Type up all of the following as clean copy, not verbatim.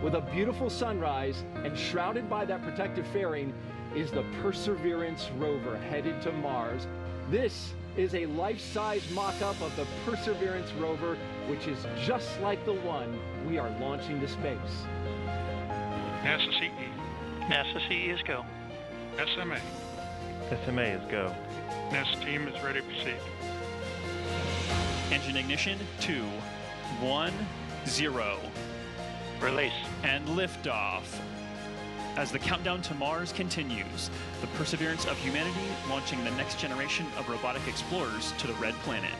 with a beautiful sunrise, and shrouded by that protective fairing is the Perseverance rover headed to Mars. This is a life-size mock-up of the Perseverance rover, which is just like the one we are launching to space. NASA CE. NASA CE is go. SMA. SMA is go. NASA team is ready to proceed. Engine ignition, 2, 1, 0. Release. And liftoff. As the countdown to Mars continues, the perseverance of humanity launching the next generation of robotic explorers to the Red Planet.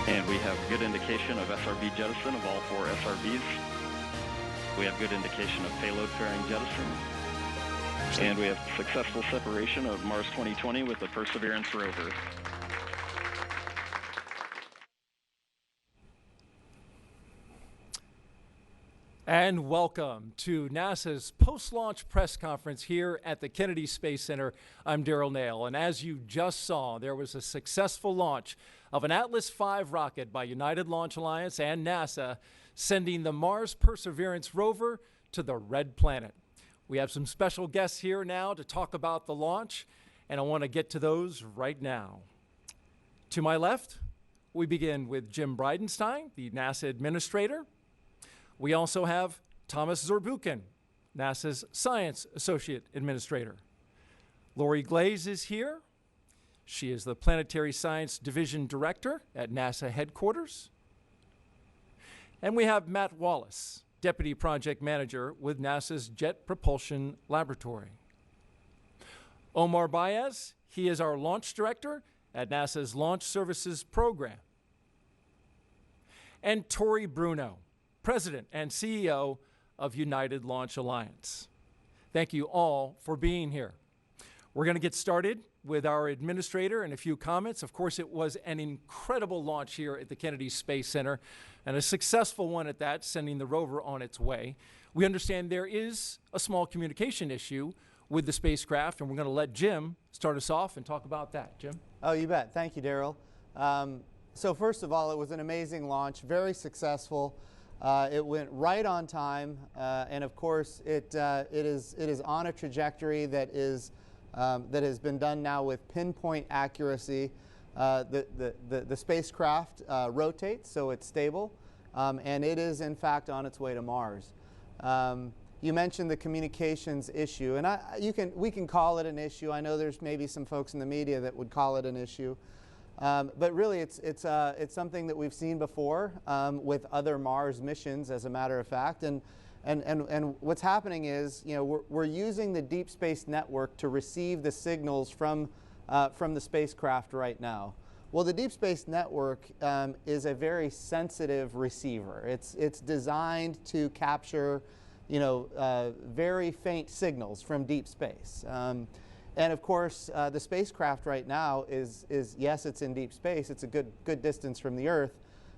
And we have good indication of SRB jettison of all 4 SRBs. We have good indication of payload fairing jettison. And we have successful separation of Mars 2020 with the Perseverance rover. And welcome to NASA's post-launch press conference here at the Kennedy Space Center. I'm Daryl Nail, and as you just saw, there was a successful launch of an Atlas V rocket by United Launch Alliance and NASA, sending the Mars Perseverance rover to the Red Planet. We have some special guests here now to talk about the launch, and I want to get to those right now. To my left, we begin with Jim Bridenstine, the NASA administrator. We also have Thomas Zurbuchen, NASA's Science Associate Administrator. Lori Glaze is here. She is the Planetary Science Division Director at NASA headquarters. And we have Matt Wallace, Deputy Project Manager with NASA's Jet Propulsion Laboratory. Omar Baez, he is our Launch Director at NASA's Launch Services Program. And Tori Bruno, President and CEO of United Launch Alliance. Thank you all for being here. We're going to get started with our administrator and a few comments. Of course, it was an incredible launch here at the Kennedy Space Center, and a successful one at that, sending the rover on its way. We understand there is a small communication issue with the spacecraft, and we're going to let Jim start us off and talk about that. Jim? Oh, you bet. Thank you, Daryl. So first of all, it was an amazing launch, very successful. It went right on time, and of course, it is on a trajectory that has been done now with pinpoint accuracy. The spacecraft rotates, so it's stable, and it is in fact on its way to Mars. You mentioned the communications issue, and we can call it an issue. I know there's maybe some folks in the media that would call it an issue. But really, it's something that we've seen before with other Mars missions, as a matter of fact. And what's happening is, we're using the Deep Space Network to receive the signals from the spacecraft right now. Well, the Deep Space Network is a very sensitive receiver. It's designed to capture, very faint signals from deep space. And of course, the spacecraft right now is yes, it's in deep space. It's a good distance from the Earth,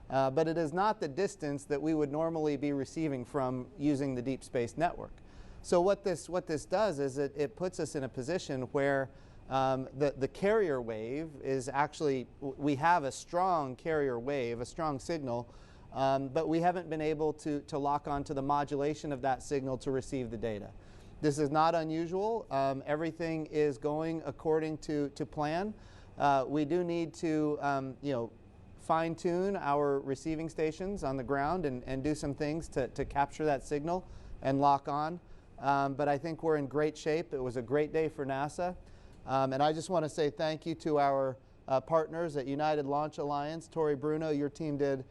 but it is not the distance that we would normally be receiving from using the Deep Space Network. So what this does is it puts us in a position where the carrier wave is actually, we have a strong carrier wave, a strong signal, but we haven't been able to lock onto the modulation of that signal to receive the data. This is not unusual. Everything is going according to plan. We do need to fine-tune our receiving stations on the ground and do some things to capture that signal and lock on. But I think we're in great shape. It was a great day for NASA. And I just want to say thank you to our partners at United Launch Alliance. Tori Bruno, your team did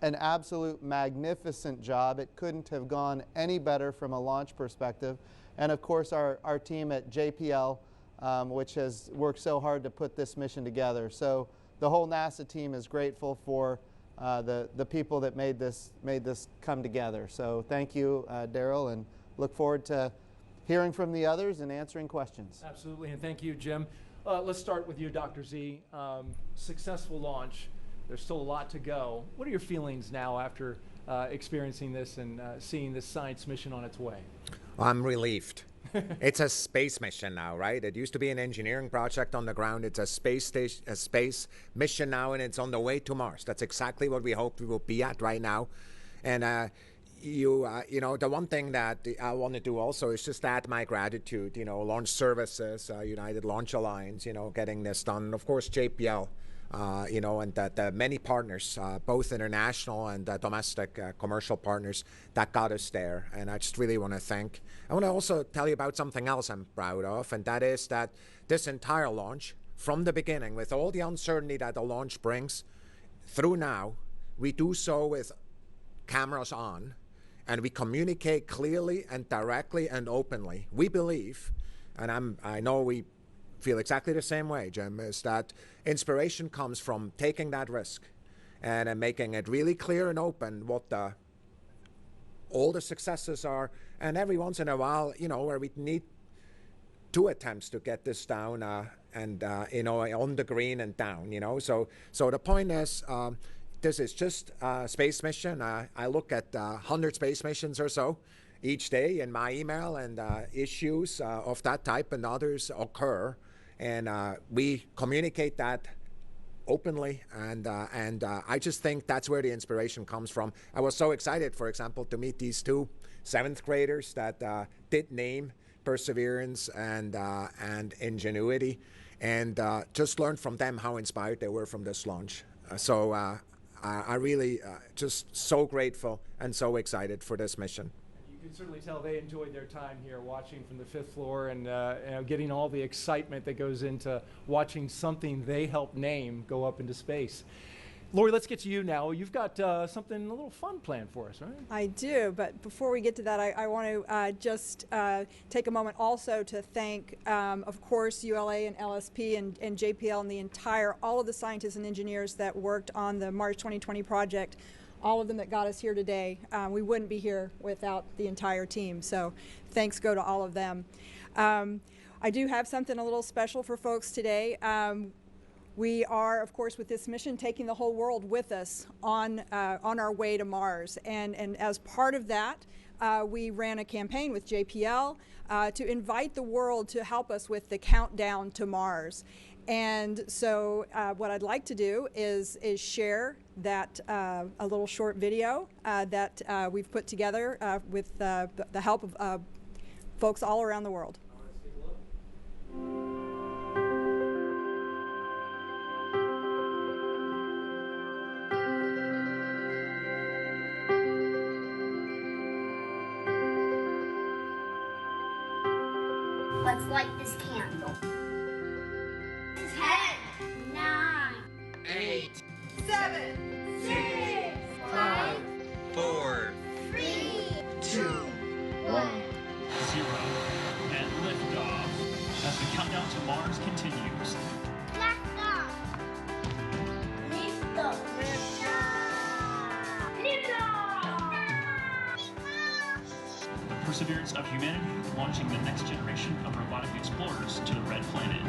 an absolute magnificent job. It couldn't have gone any better from a launch perspective. And of course, our team at JPL, which has worked so hard to put this mission together. So the whole NASA team is grateful for the people that made this come together. So thank you, Daryl, and look forward to hearing from the others and answering questions. Absolutely, and thank you, Jim. Let's start with you, Dr. Z. Successful launch. There's still a lot to go. What are your feelings now after experiencing this and seeing this science mission on its way? I'm relieved. It's a space mission now, right? It used to be an engineering project on the ground. It's a space station, a space mission now, and it's on the way to Mars. That's exactly what we hoped we will be at right now. And you know, the one thing that I want to do also is just add my gratitude. You know, Launch Services, United Launch Alliance, you know, getting this done. And of course, JPL. You know, and the many partners, both international and domestic commercial partners that got us there. And I just really want to thank. I want to also tell you about something else I'm proud of, and that is that this entire launch, from the beginning, with all the uncertainty that the launch brings, through now, we do so with cameras on, and we communicate clearly and directly and openly. We believe, and I know we feel exactly the same way, Jim, is that inspiration comes from taking that risk and making it really clear and open what all the successes are. And every once in a while, you know, where we need 2 attempts to get this down and you know, on the green and down, you know. So the point is, this is just a space mission. I look at 100 space missions or so each day in my email, and issues of that type and others occur. And we communicate that openly, and I just think that's where the inspiration comes from. I was so excited, for example, to meet these 2 7th graders that did name Perseverance and Ingenuity, and just learned from them how inspired they were from this launch. So I really just so grateful and so excited for this mission. You can certainly tell they enjoyed their time here watching from the 5th floor, and you know, getting all the excitement that goes into watching something they helped name go up into space. Lori, let's get to you now. You've got something a little fun planned for us, right? I do, but before we get to that, I want to just take a moment also to thank, of course, ULA and LSP and JPL and all of the scientists and engineers that worked on the Mars 2020 project. All of them that got us here today. We wouldn't be here without the entire team, so thanks go to all of them. I do have something a little special for folks today. We are, of course, with this mission, taking the whole world with us on our way to Mars. And as part of that, we ran a campaign with JPL to invite the world to help us with the countdown to Mars. And so what I'd like to do is share that a little short video that we've put together with the help of folks all around the world. Let's light this candle. 10, 9, 8, 7, 6, 5, 4, 3, 2, 1. 0, and liftoff as the countdown to Mars continues. Blast off. Lift off. Lift off. Lift off. The perseverance of humanity launching the next generation of robotic explorers to the Red Planet.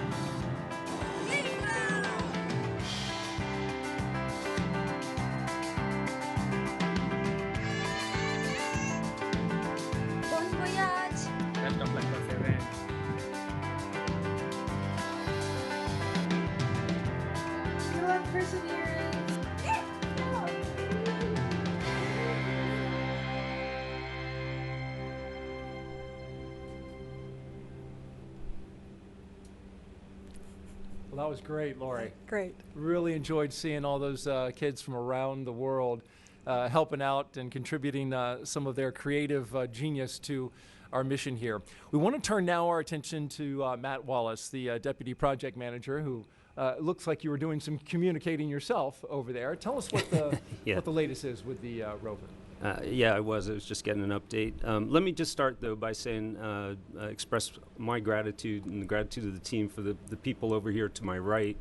Bon voyage. Welcome back, Perseverance. Good luck, Perseverance. Well, that was great, Lori. Great. Really enjoyed seeing all those kids from around the world helping out and contributing some of their creative genius to our mission here. We want to turn now our attention to Matt Wallace, the Deputy Project Manager, who looks like you were doing some communicating yourself over there. Tell us what the, Yeah. what the latest is with the rover. Yeah, I was just getting an update. Let me just start, though, by saying, express my gratitude and the gratitude of the team for the people over here to my right,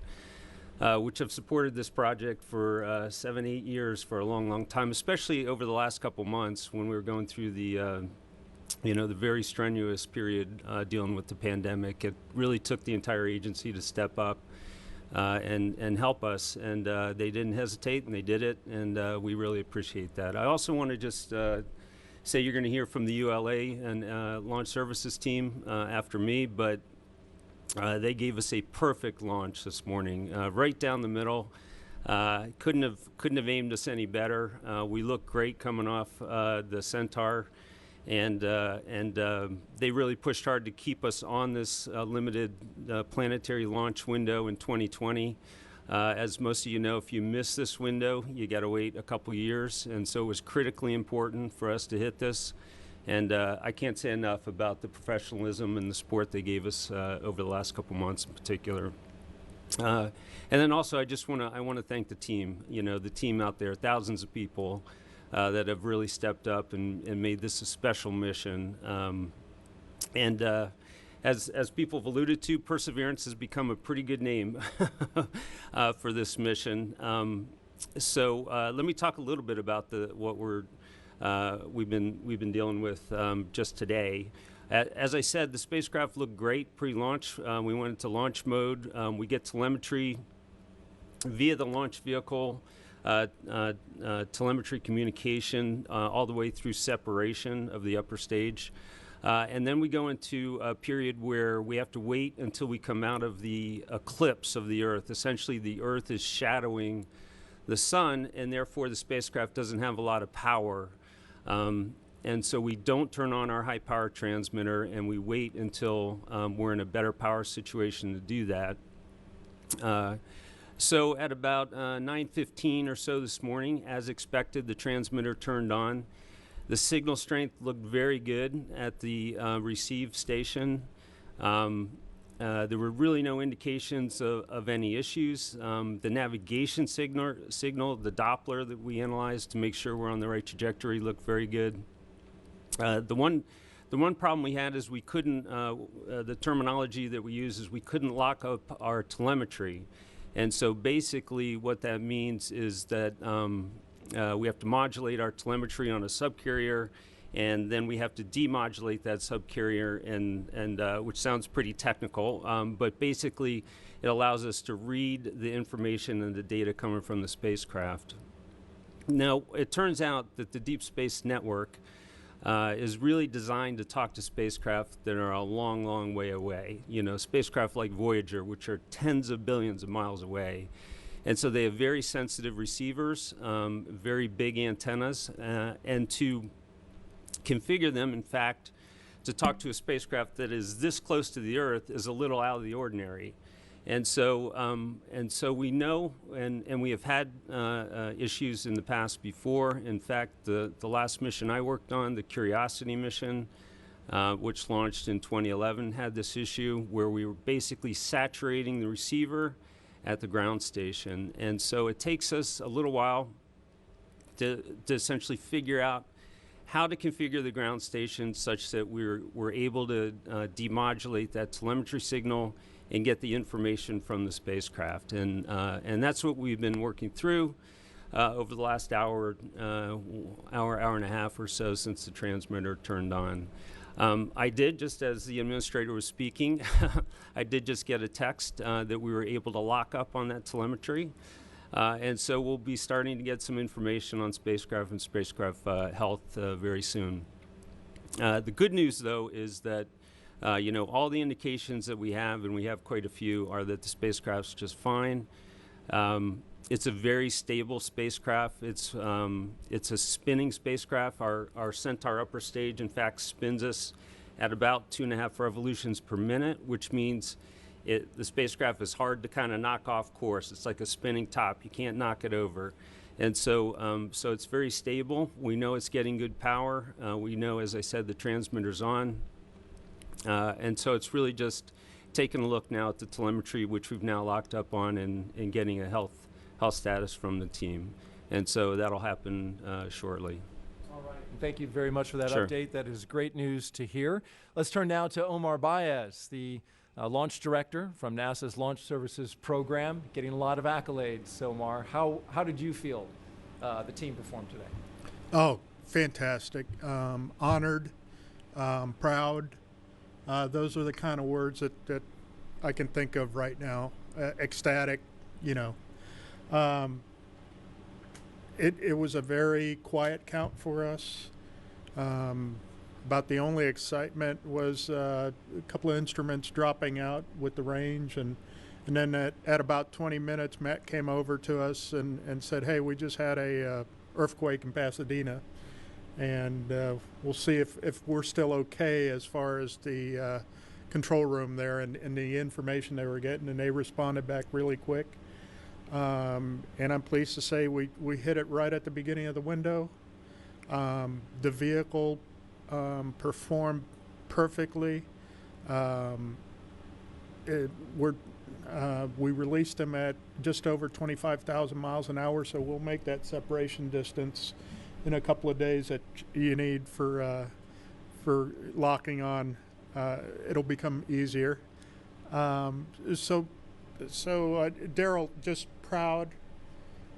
which have supported this project for 7, 8 years, for a long, long time, especially over the last couple months when we were going through the the very strenuous period dealing with the pandemic. It really took the entire agency to step up and help us, and they didn't hesitate, and they did it, and we really appreciate that. I also want to just say you're going to hear from the ULA and launch services team after me, but they gave us a perfect launch this morning, right down the middle. Couldn't have aimed us any better. We look great coming off the Centaur, and they really pushed hard to keep us on this limited planetary launch window in 2020. As most of you know, if you miss this window, you got to wait a couple years, and so it was critically important for us to hit this. And I can't say enough about the professionalism and the support they gave us over the last couple months in particular. And then also, I want to thank the team. You know, the team out there, thousands of people that have really stepped up and made this a special mission. As people have alluded to, Perseverance has become a pretty good name for this mission. So let me talk a little bit about what we've been dealing with just today. As I said, the spacecraft looked great pre-launch. We went into launch mode. We get telemetry via the launch vehicle, telemetry communication all the way through separation of the upper stage. And then we go into a period where we have to wait until we come out of the eclipse of the Earth. Essentially, the Earth is shadowing the sun, and therefore the spacecraft doesn't have a lot of power. And so we don't turn on our high power transmitter, and we wait until we're in a better power situation to do that. So at about 9:15 or so this morning, as expected, the transmitter turned on. The signal strength looked very good at the receive station. There were really no indications of any issues. The navigation signal, the Doppler that we analyzed to make sure we're on the right trajectory, looked very good. The one problem we had is we couldn't, the terminology that we use is we couldn't lock up our telemetry. And so basically what that means is that we have to modulate our telemetry on a subcarrier, and then we have to demodulate that subcarrier, and which sounds pretty technical, but basically it allows us to read the information and the data coming from the spacecraft. Now, it turns out that the Deep Space Network is really designed to talk to spacecraft that are a long, long way away. You know, spacecraft like Voyager, which are tens of billions of miles away. And so they have very sensitive receivers, very big antennas, and to configure them, in fact, to talk to a spacecraft that is this close to the Earth is a little out of the ordinary. And so we know, and we have had issues in the past before. In fact, the last mission I worked on, the Curiosity mission, which launched in 2011, had this issue where we were basically saturating the receiver at the ground station. And so it takes us a little while to essentially figure out how to configure the ground station such that we're able to demodulate that telemetry signal and get the information from the spacecraft. And that's what we've been working through over the last hour and a half or so since the transmitter turned on. I did, just as the administrator was speaking, I did just get a text that we were able to lock up on that telemetry. And so we'll be starting to get some information on spacecraft and spacecraft health very soon. The good news, though, is that you know, all the indications that we have, and we have quite a few, are that the spacecraft's just fine. It's a very stable spacecraft. It's a spinning spacecraft. Our Centaur upper stage, in fact, spins us at about 2.5 revolutions per minute, which means the spacecraft is hard to kind of knock off course. It's like a spinning top. You can't knock it over. And so, so it's very stable. We know it's getting good power. We know, as I said, the transmitter's on. And so it's really just taking a look now at the telemetry, which we've now locked up on, and getting a health status from the team. And so that'll happen shortly. All right. Thank you very much for that Sure. update. That is great news to hear. Let's turn now to Omar Baez, the launch director from NASA's Launch Services Program, getting a lot of accolades. Omar, how did you feel the team performed today? Oh, fantastic. Honored, proud. Those are the kind of words that I can think of right now. Ecstatic, you know. It was a very quiet count for us. About the only excitement was a couple of instruments dropping out with the range, and then at about 20 minutes, Matt came over to us and said, "Hey, we just had a earthquake in Pasadena, and we'll see if we're still okay as far as the control room there and the information they were getting," and they responded back really quick. And I'm pleased to say we hit it right at the beginning of the window. The vehicle performed perfectly. We released them at just over 25,000 miles an hour, so we'll make that separation distance in a couple of days that you need for locking on. It'll become easier. So Daryl, just proud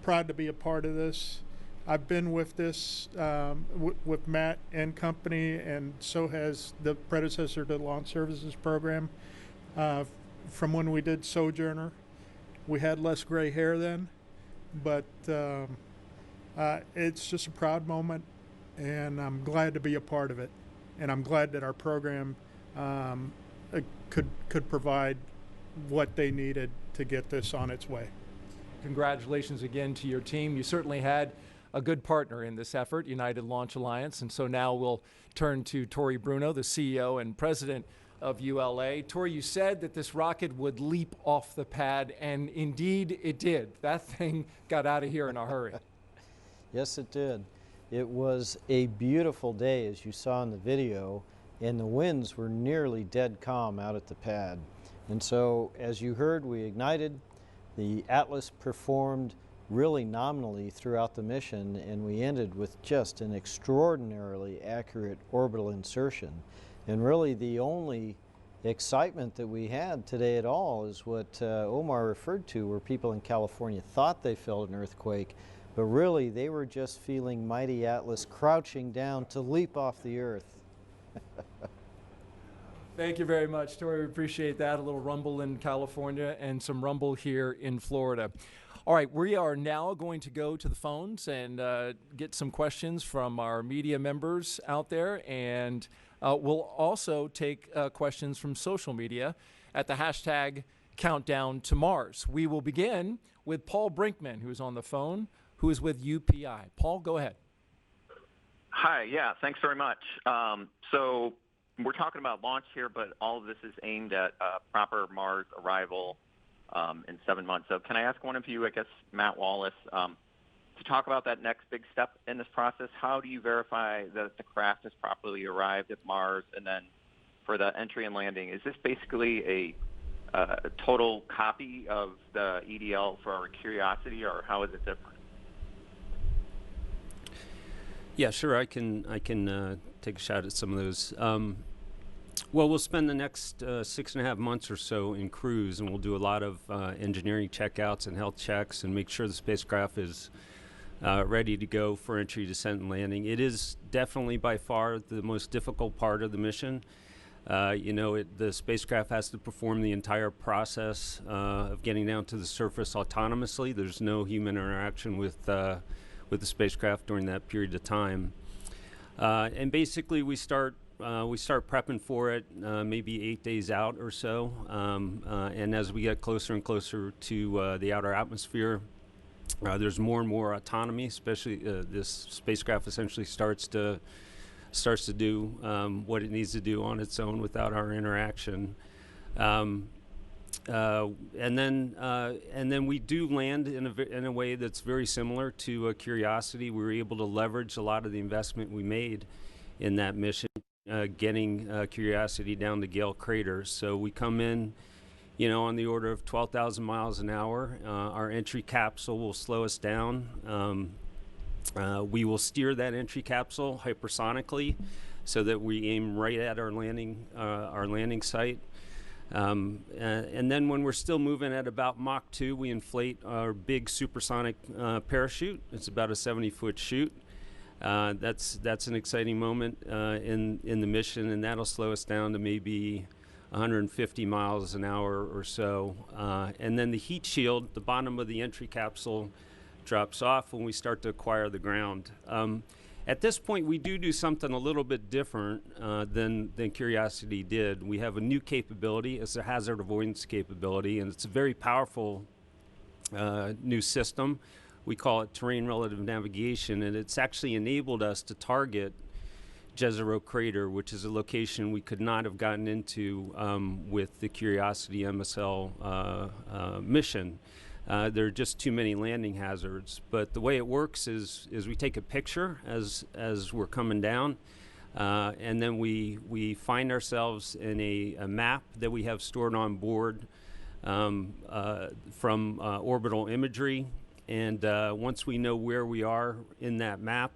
to be a part of this. I've been with this with Matt and company, and so has the predecessor to the Launch Services Program. From when we did Sojourner, we had less gray hair then, but it's just a proud moment, and I'm glad to be a part of it. And I'm glad that our program could provide what they needed to get this on its way. Congratulations again to your team. You certainly had a good partner in this effort, United Launch Alliance. And so now we'll turn to Tori Bruno, the CEO and president of ULA. Tori, you said that this rocket would leap off the pad, and indeed it did. That thing got out of here in a hurry. Yes, it did. It was a beautiful day, as you saw in the video, and the winds were nearly dead calm out at the pad. And so, as you heard, we ignited. The Atlas performed really nominally throughout the mission, and we ended with just an extraordinarily accurate orbital insertion. And really the only excitement that we had today at all is what Omar referred to, where people in California thought they felt an earthquake, but really they were just feeling mighty Atlas crouching down to leap off the Earth. Thank you very much, Tori. We appreciate that. A little rumble in California and some rumble here in Florida. All right, we are now going to go to the phones and get some questions from our media members out there, and we'll also take questions from social media at the hashtag Countdown to Mars. We will begin with Paul Brinkman, who's on the phone, who is with UPI. Paul, go ahead. Hi, yeah, thanks very much. So we're talking about launch here, but all of this is aimed at proper Mars arrival in 7 months. So can I ask one of you, I guess Matt Wallace, to talk about that next big step in this process? How do you verify that the craft has properly arrived at Mars? And then for the entry and landing, is this basically a total copy of the EDL for our Curiosity, or how is it different? Yeah, sure. I can take a shot at some of those. Well, we'll spend the next 6.5 months or so in cruise, and we'll do a lot of engineering checkouts and health checks and make sure the spacecraft is ready to go for entry, descent, and landing. It is definitely by far the most difficult part of the mission. The spacecraft has to perform the entire process of getting down to the surface autonomously. There's no human interaction with the spacecraft during that period of time. And basically, we start prepping for it maybe 8 days out or so. And as we get closer and closer to the outer atmosphere, there's more and more autonomy. Especially this spacecraft essentially starts to do what it needs to do on its own without our interaction. And then we do land in a way that's very similar to Curiosity. We were able to leverage a lot of the investment we made in that mission, getting Curiosity down to Gale Crater. So we come in, on the order of 12,000 miles an hour. Our entry capsule will slow us down. We will steer that entry capsule hypersonically so that we aim right at our landing site. And then when we're still moving at about Mach 2, we inflate our big supersonic parachute. It's about a 70-foot chute. That's an exciting moment in the mission, and that'll slow us down to maybe 150 miles an hour or so. And then the heat shield, the bottom of the entry capsule, drops off when we start to acquire the ground. At this point, we do something a little bit different than Curiosity did. We have a new capability. It's a hazard avoidance capability, and it's a very powerful new system. We call it terrain relative navigation, and it's actually enabled us to target Jezero Crater, which is a location we could not have gotten into with the Curiosity MSL mission. There are just too many landing hazards. But the way it works is we take a picture as we're coming down, and then we find ourselves in a map that we have stored on board from orbital imagery. And once we know where we are in that map,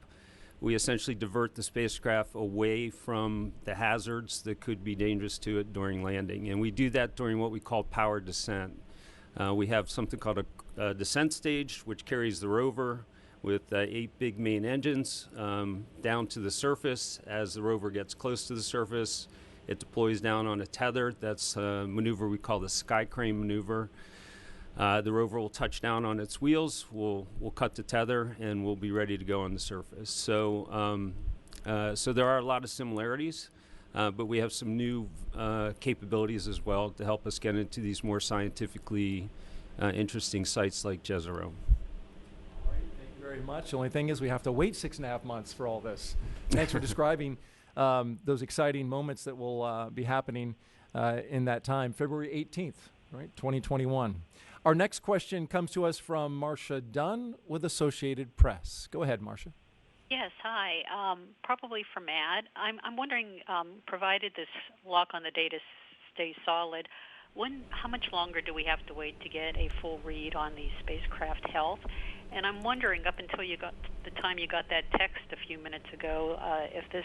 we essentially divert the spacecraft away from the hazards that could be dangerous to it during landing. And we do that during what we call powered descent. We have something called a descent stage, which carries the rover with 8 big main engines down to the surface. As the rover gets close to the surface, it deploys down on a tether. That's a maneuver we call the sky crane maneuver. The rover will touch down on its wheels, we'll cut the tether, and we'll be ready to go on the surface. So, so there are a lot of similarities, but we have some new capabilities as well to help us get into these more scientifically interesting sites like Jezero. Thank you very much. The only thing is we have to wait 6.5 months for all this. Thanks for describing those exciting moments that will be happening in that time, February 18th, right, 2021. Our next question comes to us from Marcia Dunn with Associated Press. Go ahead, Marcia. Yes, hi. Probably for Matt. I'm wondering, provided this lock on the data stays solid, how much longer do we have to wait to get a full read on the spacecraft health? And I'm wondering, up until the time you got that text a few minutes ago, if this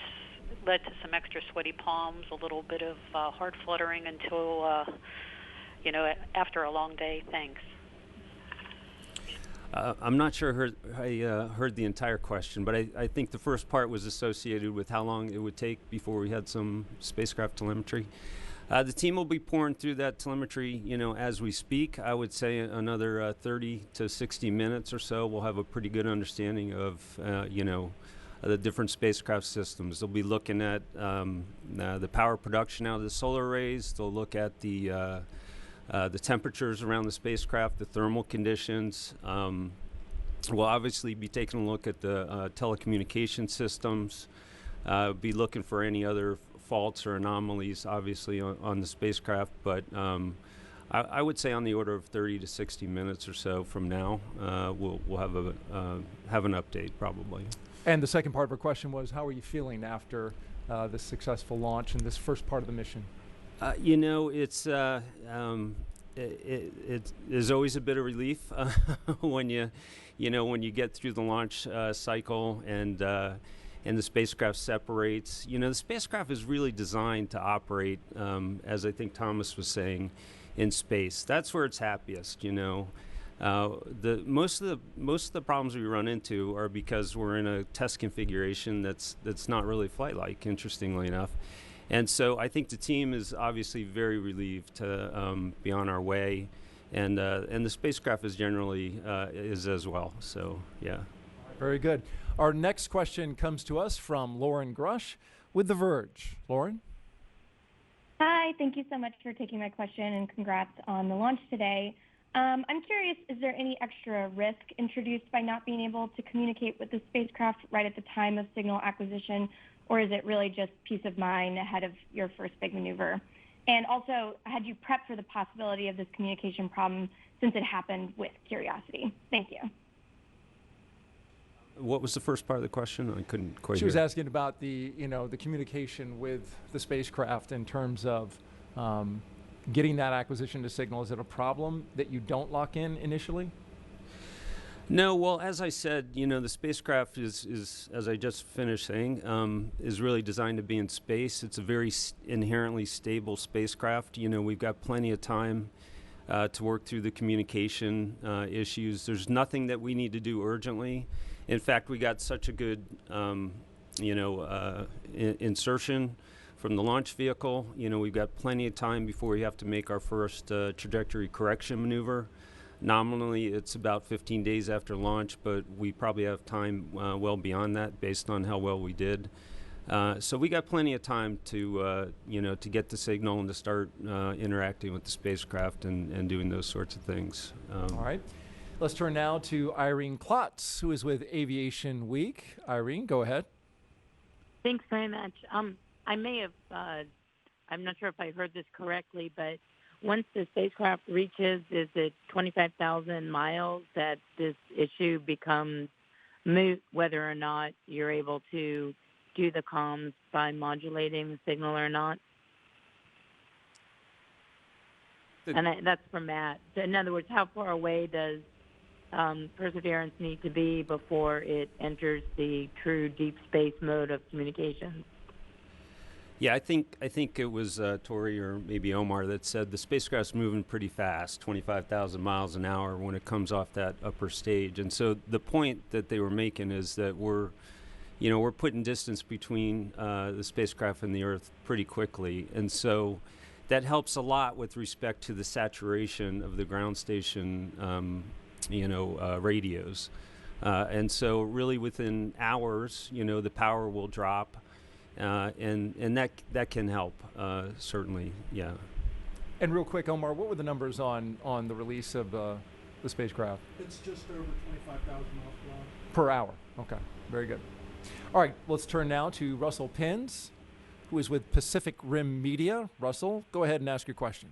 led to some extra sweaty palms, a little bit of heart fluttering until after a long day. Thanks. I'm not sure I heard the entire question, but I think the first part was associated with how long it would take before we had some spacecraft telemetry. The team will be pouring through that telemetry, as we speak. I would say another 30 to 60 minutes or so. We'll have a pretty good understanding of, the different spacecraft systems. They'll be looking at the power production out of the solar arrays. They'll look at the temperatures around the spacecraft, the thermal conditions. We'll obviously be taking a look at the telecommunication systems, be looking for any other faults or anomalies, obviously, on the spacecraft. But I would say on the order of 30 to 60 minutes or so from now, we'll have an update probably. And the second part of her question was, how are you feeling after this successful launch and this first part of the mission? It is always a bit of relief when you get through the launch cycle and the spacecraft separates. The spacecraft is really designed to operate, as I think Thomas was saying, in space. That's where it's happiest. Most of the problems we run into are because we're in a test configuration that's not really flight-like, interestingly enough. And so I think the team is obviously very relieved to be on our way, and the spacecraft is generally is as well. So yeah. Very good. Our next question comes to us from Lauren Grush with The Verge. Lauren? Hi, thank you so much for taking my question, and congrats on the launch today. I'm curious, is there any extra risk introduced by not being able to communicate with the spacecraft right at the time of signal acquisition, or is it really just peace of mind ahead of your first big maneuver? And also, had you prepped for the possibility of this communication problem since it happened with Curiosity? Thank you. What was the first part of the question? I couldn't quite hear. She was asking about the communication with the spacecraft in terms of getting that acquisition to signal. Is it a problem that you don't lock in initially? No, well, as I said, the spacecraft is, as I just finished saying, is really designed to be in space. It's a very inherently stable spacecraft. We've got plenty of time to work through the communication issues. There's nothing that we need to do urgently. In fact, we got such a good, insertion from the launch vehicle. We've got plenty of time before we have to make our first trajectory correction maneuver. Nominally, it's about 15 days after launch, but we probably have time well beyond that based on how well we did. So we got plenty of time to, to get the signal and to start interacting with the spacecraft and doing those sorts of things. All right. Let's turn now to Irene Klotz, who is with Aviation Week. Irene, go ahead. Thanks very much. I may have, I'm not sure if I heard this correctly, but once the spacecraft reaches, is it 25,000 miles that this issue becomes moot, whether or not you're able to do the comms by modulating the signal or not? That's from Matt. So in other words, how far away does Perseverance need to be before it enters the true deep space mode of communications? Yeah, I think it was Tori or maybe Omar that said the spacecraft's moving pretty fast, 25,000 miles an hour when it comes off that upper stage. And so the point that they were making is that we're putting distance between the spacecraft and the Earth pretty quickly. And so that helps a lot with respect to the saturation of the ground station, radios. And so really within hours, the power will drop. And that can help, certainly, yeah. And real quick, Omar, what were the numbers on the release of the spacecraft? It's just over 25,000 miles per hour. Okay, very good. All right, let's turn now to Russell Pins, who is with Pacific Rim Media. Russell, go ahead and ask your question.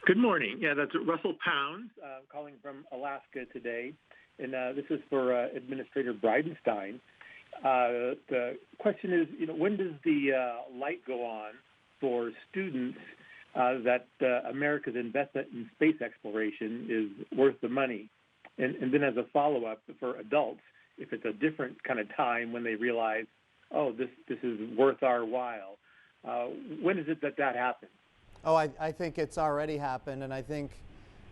Good morning. Yeah, that's Russell Pounds, calling from Alaska today. And this is for Administrator Bridenstine. The question is, when does the light go on for students that America's investment in space exploration is worth the money? And then as a follow-up for adults, if it's a different kind of time when they realize, oh, this is worth our while, when is it that happens? Oh, I think it's already happened, and I think,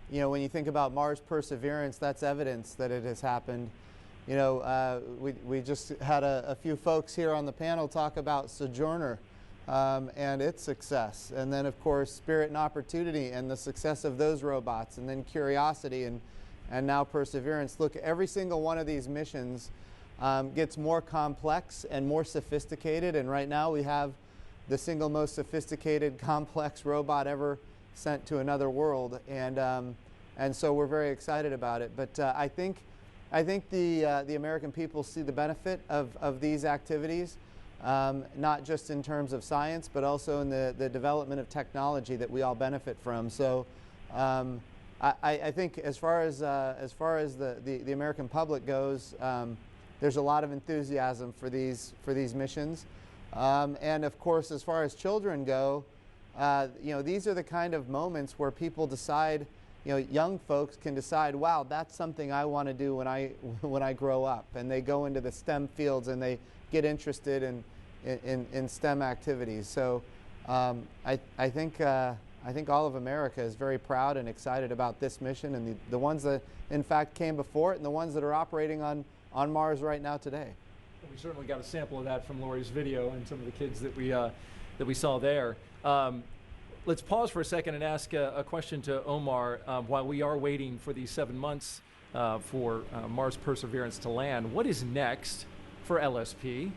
when you think about Mars Perseverance, that's evidence that it has happened. We just had a few folks here on the panel talk about Sojourner and its success, and then of course Spirit and Opportunity and the success of those robots, and then Curiosity and now Perseverance. Look, every single one of these missions gets more complex and more sophisticated, and right now we have the single most sophisticated, complex robot ever sent to another world, and so we're very excited about it. But I think the American people see the benefit of these activities, not just in terms of science, but also in the development of technology that we all benefit from. So I think as far as the American public goes, there's a lot of enthusiasm for these missions. And of course, as far as children go, these are the kind of moments where people decide, young folks can decide, wow, that's something I want to do when I grow up, and they go into the STEM fields and they get interested in STEM activities. So I think all of America is very proud and excited about this mission, and the ones that in fact came before it, and the ones that are operating on Mars right now today. We certainly got a sample of that from Lori's video and some of the kids that we saw there. Let's pause for a second and ask a question to Omar while we are waiting for these 7 months for Mars Perseverance to land. What is next for LSP?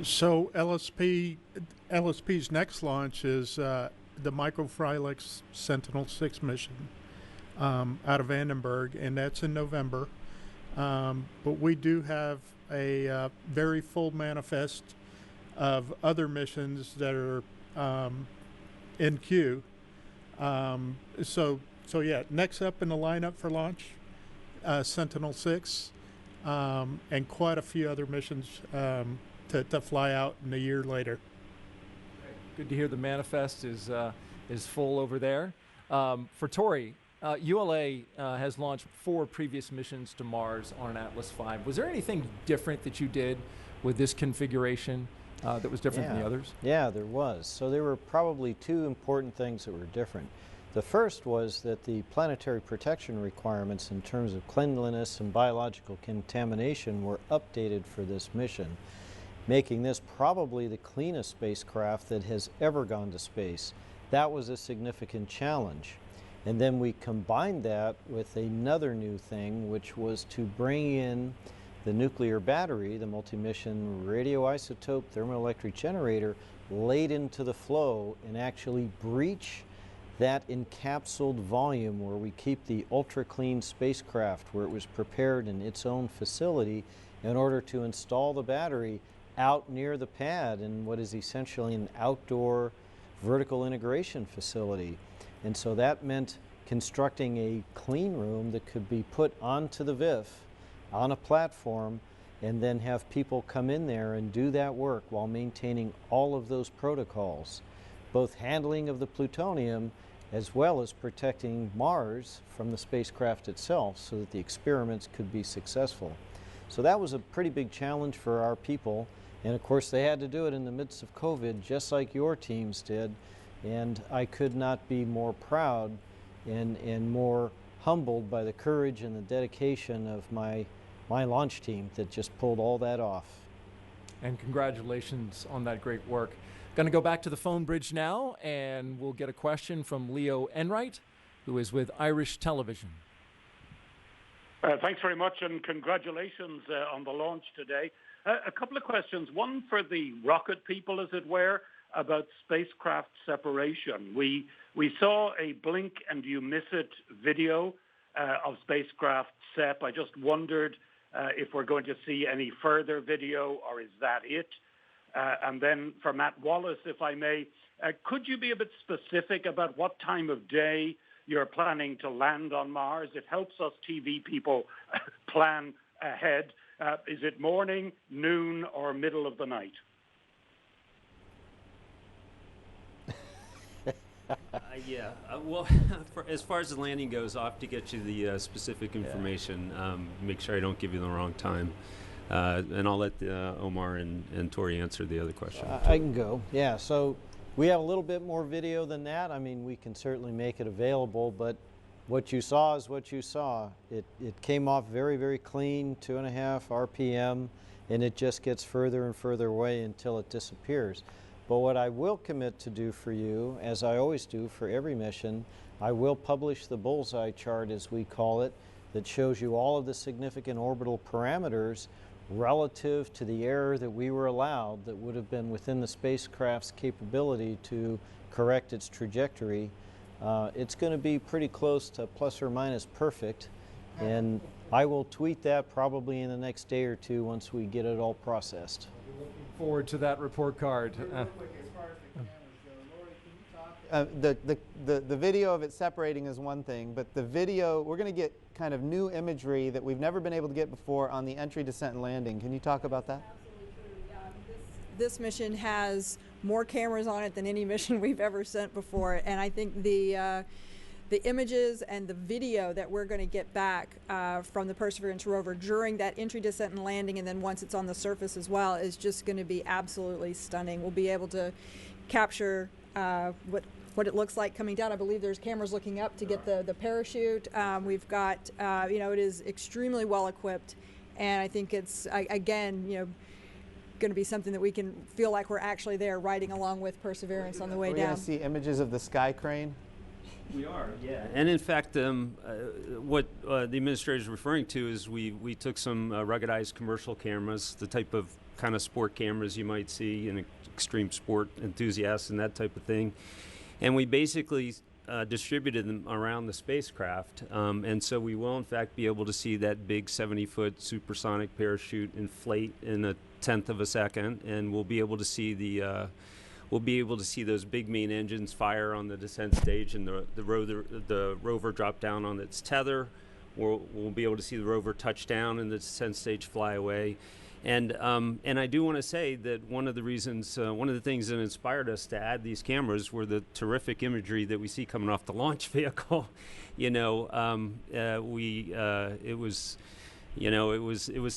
So LSP's next launch is the Microfrylix Sentinel-6 mission out of Vandenberg, and that's in November. But we do have a very full manifest of other missions that are in queue. So yeah, next up in the lineup for launch, Sentinel-6, and quite a few other missions to fly out in a year later. Good to hear the manifest is full over there. For Tori, ULA has launched 4 previous missions to Mars on an Atlas V. Was there anything different that you did with this configuration that was different than the others? Yeah, there was. So there were probably 2 important things that were different. The first was that the planetary protection requirements in terms of cleanliness and biological contamination were updated for this mission, making this probably the cleanest spacecraft that has ever gone to space. That was a significant challenge. And then we combined that with another new thing, which was to bring in the nuclear battery, the multi-mission radioisotope thermoelectric generator, laid into the flow and actually breach that encapsulated volume where we keep the ultra-clean spacecraft, where it was prepared in its own facility in order to install the battery out near the pad in what is essentially an outdoor vertical integration facility. And so that meant constructing a clean room that could be put onto the VIF on a platform and then have people come in there and do that work while maintaining all of those protocols, both handling of the plutonium as well as protecting Mars from the spacecraft itself so that the experiments could be successful. So that was a pretty big challenge for our people, and of course they had to do it in the midst of COVID just like your teams did, and I could not be more proud and more humbled by the courage and the dedication of my launch team that just pulled all that off. And congratulations on that great work. Going to go back to the phone bridge now, and we'll get a question from Leo Enright, who is with Irish Television. Thanks very much, and congratulations on the launch today. A couple of questions. One for the rocket people, as it were, about spacecraft separation. We saw a blink and you miss it video of spacecraft SEP. I just wondered if we're going to see any further video, or is that it? And then for Matt Wallace, if I may, could you be a bit specific about what time of day you're planning to land on Mars? It helps us TV people plan ahead. Is it morning, noon, or middle of the night? Well, as far as the landing goes, I'll have to get you the specific information, make sure I don't give you the wrong time. And I'll let Omar and Tori answer the other question. I can go. Yeah, so we have a little bit more video than that. I mean, we can certainly make it available, but what you saw is what you saw. It came off very, very clean, 2.5 RPM, and it just gets further and further away until it disappears. But what I will commit to do for you, as I always do for every mission, I will publish the bullseye chart, as we call it, that shows you all of the significant orbital parameters relative to the error that we were allowed that would have been within the spacecraft's capability to correct its trajectory. It's going to be pretty close to plus or minus perfect, and I will tweet that probably in the next day or two once we get it all processed. Looking forward to that report card. The video of it separating is one thing, but the video, we're going to get kind of new imagery that we've never been able to get before on the entry, descent, and landing. Can you talk about that? This mission has more cameras on it than any mission we've ever sent before, and I think the images and the video that we're going to get back from the Perseverance rover during that entry, descent, and landing, and then once it's on the surface as well, is just going to be absolutely stunning. We'll be able to capture what it looks like coming down. I believe there's cameras looking up to get the parachute. We've got, it is extremely well equipped, and I think it's, again, going to be something that we can feel like we're actually there riding along with Perseverance on the way down. We're going to see images of the sky crane. We are, yeah. And in fact, what the administrator is referring to is we took some ruggedized commercial cameras, the type of kind of sport cameras you might see in extreme sport enthusiasts and that type of thing. And we basically distributed them around the spacecraft. And so we will, in fact, be able to see that big 70-foot supersonic parachute inflate in a 1/10 of a second, and we'll be able to see those big main engines fire on the descent stage, and the rover drop down on its tether. We'll be able to see the rover touch down and the descent stage fly away. And I do want to say that one of the things that inspired us to add these cameras were the terrific imagery that we see coming off the launch vehicle. It was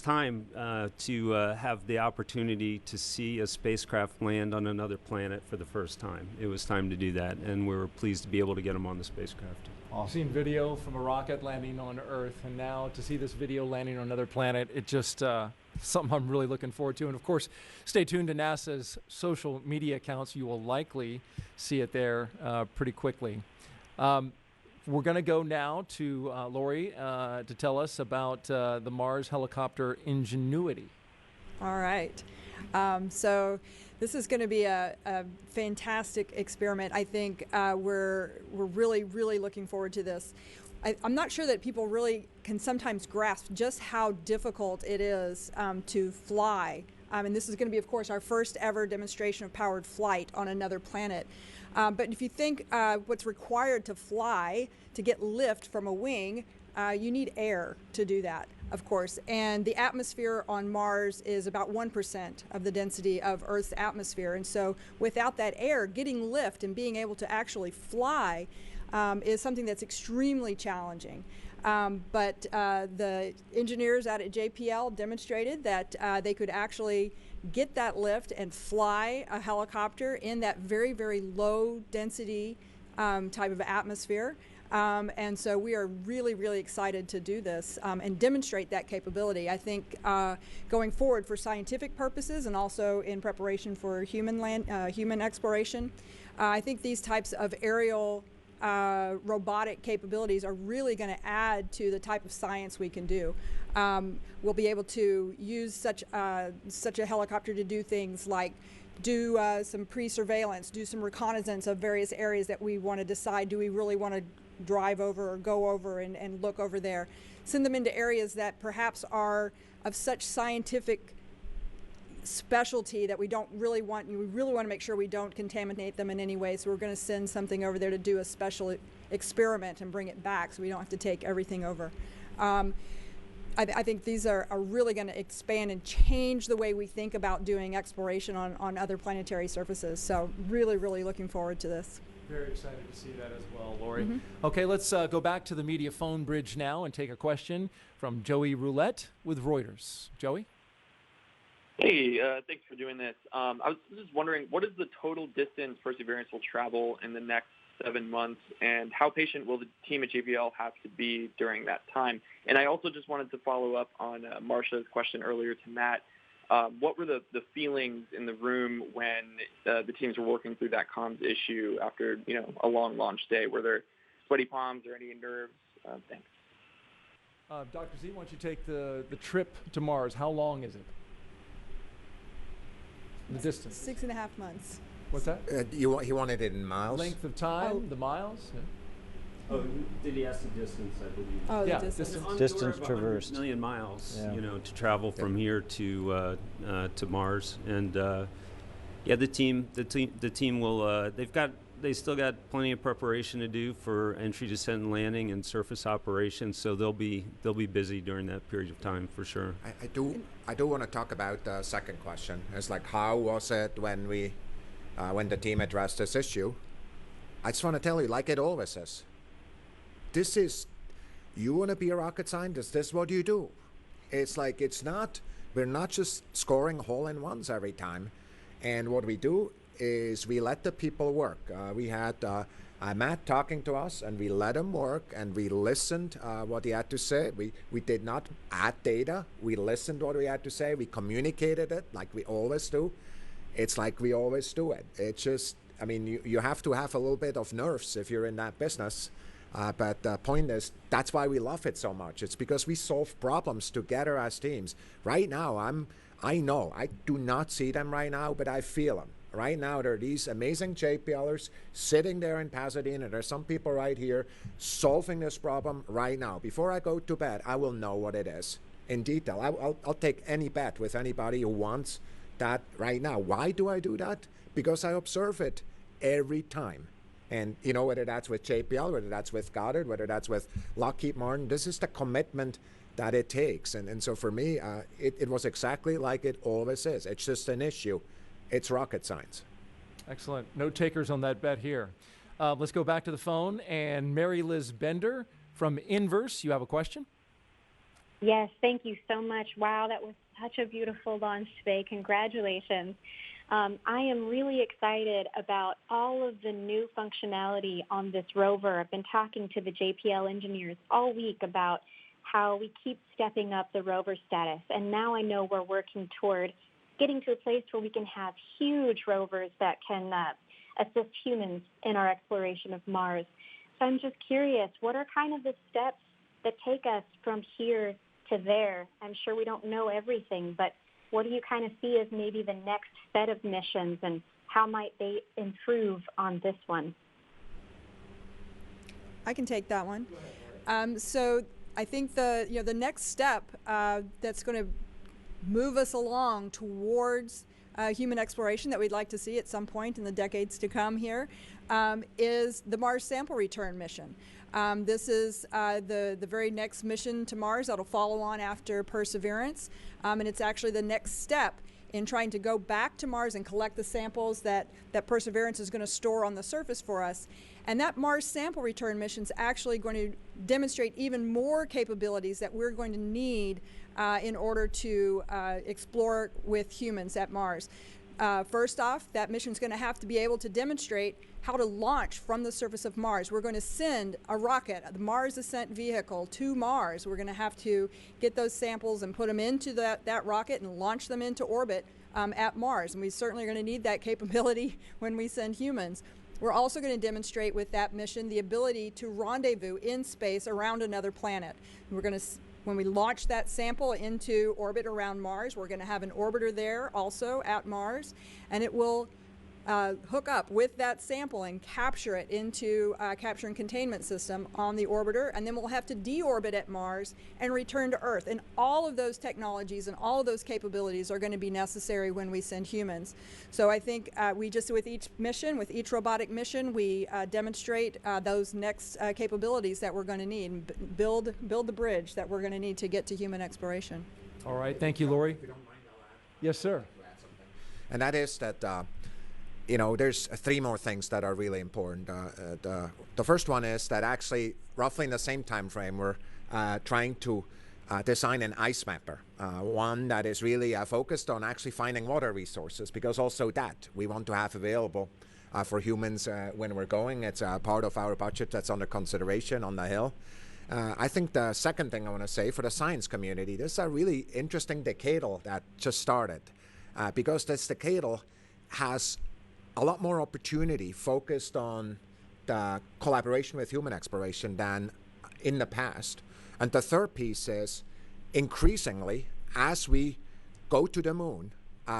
time to have the opportunity to see a spacecraft land on another planet for the first time. It was time to do that, and we were pleased to be able to get them on the spacecraft. I've seen video from a rocket landing on Earth, and now to see this video landing on another planet, it just something I'm really looking forward to. And of course, stay tuned to NASA's social media accounts. You will likely see it there pretty quickly. we're going to go now to Lori to tell us about the Mars helicopter Ingenuity. All right. So this is going to be a fantastic experiment. I think we're really, really looking forward to this. I'm not sure that people really can sometimes grasp just how difficult it is to fly. And this is going to be, of course, our first ever demonstration of powered flight on another planet. But if you think what's required to fly, to get lift from a wing, you need air to do that, of course. And the atmosphere on Mars is about 1% of the density of Earth's atmosphere. And so without that air, getting lift and being able to actually fly is something that's extremely challenging. But the engineers out at JPL demonstrated that they could actually get that lift and fly a helicopter in that very, very low density type of atmosphere. And so we are really, really excited to do this and demonstrate that capability. I think going forward for scientific purposes and also in preparation for human exploration, I think these types of aerial robotic capabilities are really going to add to the type of science we can do. We'll be able to use such a helicopter to do things like do some pre-surveillance, do some reconnaissance of various areas that we want to decide, do we really want to drive over or go over and look over there. Send them into areas that perhaps are of such scientific specialty that we don't really want, we really want to make sure we don't contaminate them in any way. So we're going to send something over there to do a special experiment and bring it back so we don't have to take everything over. I think these are really going to expand and change the way we think about doing exploration on other planetary surfaces. So really, really looking forward to this. Very excited to see that as well, Lori. Okay, let's go back to the media phone bridge now and take a question from Joey Roulette with Reuters. Joey? Hey, thanks for doing this. I was just wondering, what is the total distance Perseverance will travel in the next 7 months, and how patient will the team at JPL have to be during that time? And I also just wanted to follow up on Marcia's question earlier to Matt. What were the feelings in the room when the teams were working through that comms issue after a long launch day? Were there sweaty palms or any nerves? Thanks. Dr. Z, why don't you take the trip to Mars? How long is it? The distance. 6.5 months. What's that? He wanted it in miles? Length of time, the miles? Yeah. Oh, did he ask the distance, I believe? Oh, yeah, the distance. Distance traversed. 100 million miles, Yeah. to travel from here to Mars, and yeah, the team will. They still got plenty of preparation to do for entry, descent, and landing, and surface operations. So they'll be busy during that period of time for sure. I do want to talk about the second question. It's like, how was it when the team addressed this issue? I just want to tell you, like it always is. This is, you want to be a rocket scientist, this is what you do. It's like, we're not just scoring hole-in-ones every time. And what we do is we let the people work. We had Matt talking to us, and we let him work, and we listened what he had to say. We did not add data. We listened what he had to say. We communicated it like we always do. It's like we always do it. It's just, I mean, you have to have a little bit of nerves if you're in that business. But the point is, that's why we love it so much. It's because we solve problems together as teams. Right now, I know, I do not see them right now, but I feel them. Right now, there are these amazing JPLers sitting there in Pasadena. There's some people right here solving this problem right now. Before I go to bed, I will know what it is in detail. I'll take any bet with anybody who wants that right now. Why do I do that? Because I observe it every time. And, whether that's with JPL, whether that's with Goddard, whether that's with Lockheed Martin, this is the commitment that it takes. And so for me, it was exactly like it always is. It's just an issue. It's rocket science. Excellent. No takers on that bet here. Let's go back to the phone. And Mary Liz Bender from Inverse, you have a question? Yes, thank you so much. Wow, that was such a beautiful launch today. Congratulations. I am really excited about all of the new functionality on this rover. I've been talking to the JPL engineers all week about how we keep stepping up the rover status, and now I know we're working toward getting to a place where we can have huge rovers that can assist humans in our exploration of Mars. So I'm just curious, what are kind of the steps that take us from here to there? I'm sure we don't know everything, but what do you kind of see as maybe the next set of missions, and how might they improve on this one? I can take that one. So I think the next step that's going to move us along towards human exploration that we'd like to see at some point in the decades to come here is the Mars sample return mission. This is the very next mission to Mars that'll follow on after Perseverance, and it's actually the next step in trying to go back to Mars and collect the samples that Perseverance is going to store on the surface for us. And that Mars sample return mission is actually going to demonstrate even more capabilities that we're going to need in order to explore with humans at Mars. First off, that mission is going to have to be able to demonstrate how to launch from the surface of Mars. We're going to send a rocket, the Mars Ascent Vehicle, to Mars. We're going to have to get those samples and put them into that rocket and launch them into orbit at Mars. And we certainly are going to need that capability when we send humans. We're also going to demonstrate with that mission the ability to rendezvous in space around another planet. We're going to, when we launch that sample into orbit around Mars, we're going to have an orbiter there also at Mars, and it will hook up with that sample and capture it into capture and containment system on the orbiter, and then we'll have to deorbit at Mars and return to Earth. And all of those technologies and all of those capabilities are going to be necessary when we send humans. So I think we just, with each mission, with each robotic mission, we demonstrate those next capabilities that we're going to need and build the bridge that we're going to need to get to human exploration. All right, thank you, Lori. Yes, sir. And that is that you know, there's three more things that are really important. The first one is that actually, roughly in the same time frame, we're trying to design an ice mapper, one that is really focused on actually finding water resources, because also that we want to have available for humans when we're going. It's part of our budget that's under consideration on the Hill. I think the second thing I want to say for the science community, this is a really interesting decadal that just started, because this decadal has a lot more opportunity focused on the collaboration with human exploration than in the past. And the third piece is, increasingly, as we go to the moon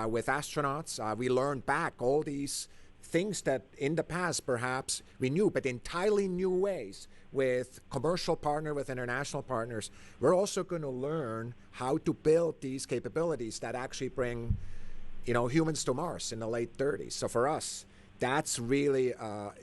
with astronauts, we learn back all these things that in the past perhaps we knew, but entirely new ways with commercial partner, with international partners. We're also going to learn how to build these capabilities that actually bring, you know, humans to Mars in the late 30s. So for us, that's really,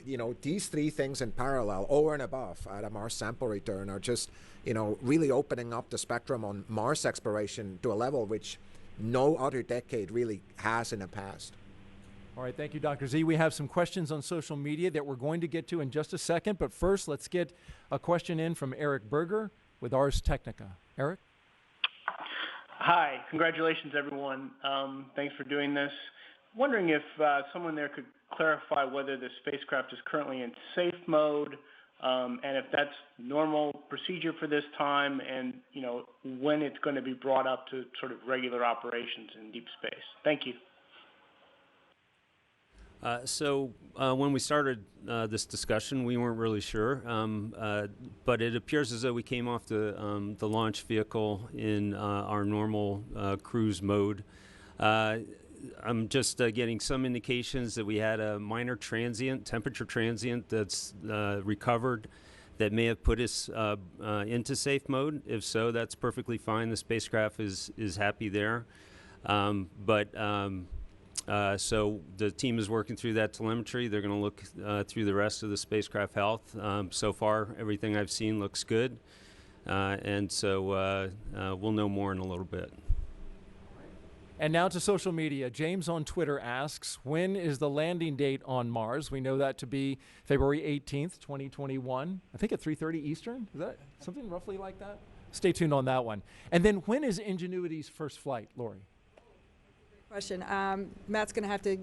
you know, these three things in parallel, over and above the Mars sample return, are just, you know, really opening up the spectrum on Mars exploration to a level which no other decade really has in the past. All right, thank you, Dr. Z. We have some questions on social media that we're going to get to in just a second, but first let's get a question in from Eric Berger with Ars Technica. Eric? Hi, congratulations everyone. Thanks for doing this. Wondering if someone there could clarify whether the spacecraft is currently in safe mode, and if that's normal procedure for this time, and you know when it's going to be brought up to sort of regular operations in deep space. Thank you. So when we started this discussion, we weren't really sure, but it appears as though we came off the launch vehicle in our normal cruise mode. I'm just getting some indications that we had a minor temperature transient that's recovered that may have put us into safe mode. If so, that's perfectly fine. The spacecraft is happy there. So the team is working through that telemetry. They're going to look through the rest of the spacecraft health. So far, everything I've seen looks good. And so we'll know more in a little bit. And now to social media. James on Twitter asks, when is the landing date on Mars? We know that to be February 18th, 2021. I think at 3:30 Eastern. Is that something roughly like that? Stay tuned on that one. And then when is Ingenuity's first flight, Lori? Question. Matt's going to have to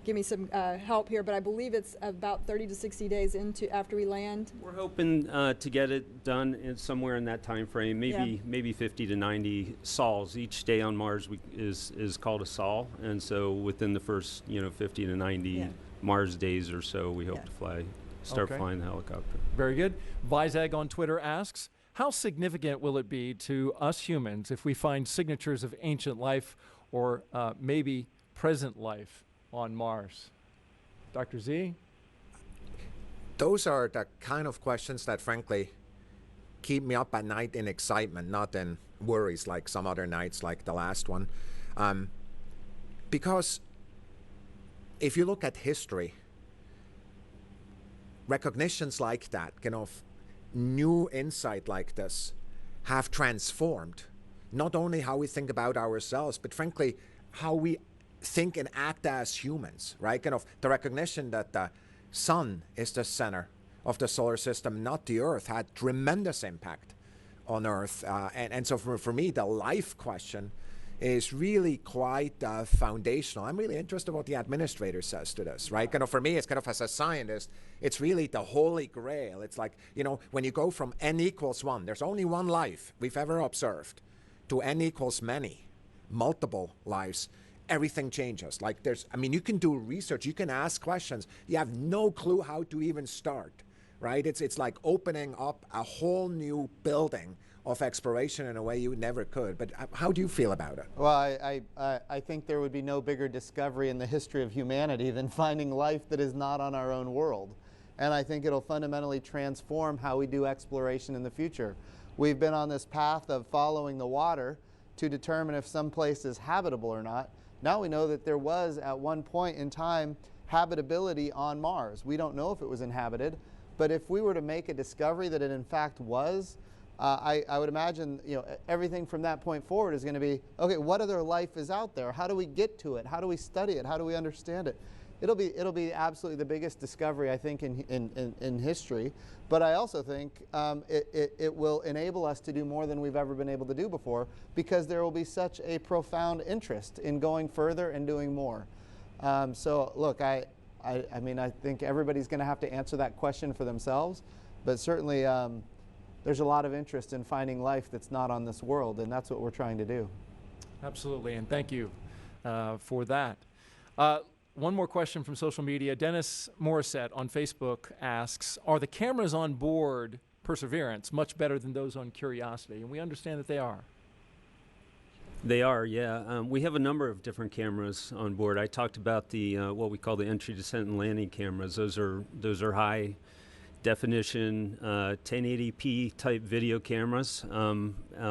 give me some help here, but I believe it's about 30 to 60 days after we land. We're hoping to get it done somewhere in that time frame, maybe 50 to 90 sols. Each day on Mars is called a sol, and so within the first 50 to 90 Mars days or so, we hope to fly start flying the helicopter. Very good. Vizag on Twitter asks, how significant will it be to us humans if we find signatures of ancient life or maybe present life on Mars? Dr. Z? Those are the kind of questions that, frankly, keep me up at night in excitement, not in worries like some other nights like the last one. Because if you look at history, recognitions like that, new insight like this have transformed not only how we think about ourselves, but frankly, how we think and act as humans, right? The recognition that the sun is the center of the solar system, not the Earth, had tremendous impact on Earth. And so for me, the life question is really quite foundational. I'm really interested in what the administrator says to this, right? For me, it's as a scientist, it's really the holy grail. It's like, when you go from n equals 1, there's only one life we've ever observed, to n equals many, multiple lives, everything changes. You can do research, you can ask questions, you have no clue how to even start, right? It's like opening up a whole new building of exploration in a way you never could. But how do you feel about it? Well, I think there would be no bigger discovery in the history of humanity than finding life that is not on our own world. And I think it'll fundamentally transform how we do exploration in the future. We've been on this path of following the water to determine if some place is habitable or not. Now we know that there was, at one point in time, habitability on Mars. We don't know if it was inhabited, but if we were to make a discovery that it in fact was, I would imagine everything from that point forward is going to be, okay, what other life is out there? How do we get to it? How do we study it? How do we understand it? It'll be absolutely the biggest discovery, I think, in history. But I also think it will enable us to do more than we've ever been able to do before, because there will be such a profound interest in going further and doing more. So look, I think everybody's going to have to answer that question for themselves, but certainly there's a lot of interest in finding life that's not on this world, and that's what we're trying to do. Absolutely, and thank you for that. One more question from social media. Dennis Morissette on Facebook asks, are the cameras on board Perseverance much better than those on Curiosity? And we understand that they are. They are, yeah. We have a number of different cameras on board. I talked about the what we call the entry, descent, and landing cameras. Those are high definition 1080p type video cameras.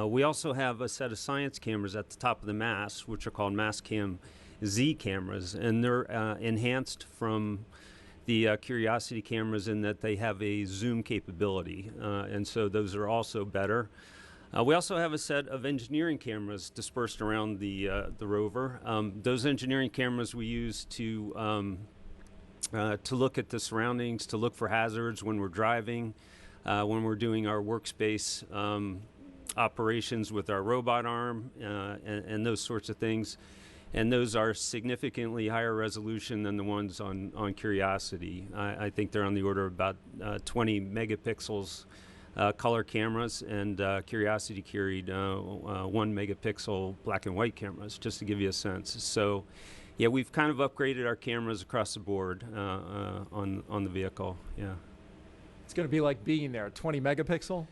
We also have a set of science cameras at the top of the mast, which are called Mastcam Z cameras, and they're enhanced from the Curiosity cameras in that they have a zoom capability, and so those are also better. We also have a set of engineering cameras dispersed around the rover. Those engineering cameras we use to look at the surroundings, to look for hazards when we're driving, when we're doing our workspace operations with our robot arm, and those sorts of things. And those are significantly higher resolution than the ones on Curiosity. I think they're on the order of about 20 megapixels color cameras, and Curiosity carried 1 megapixel black and white cameras, just to give you a sense. So yeah, we've kind of upgraded our cameras across the board on the vehicle, yeah. It's going to be like being there, 20 megapixel?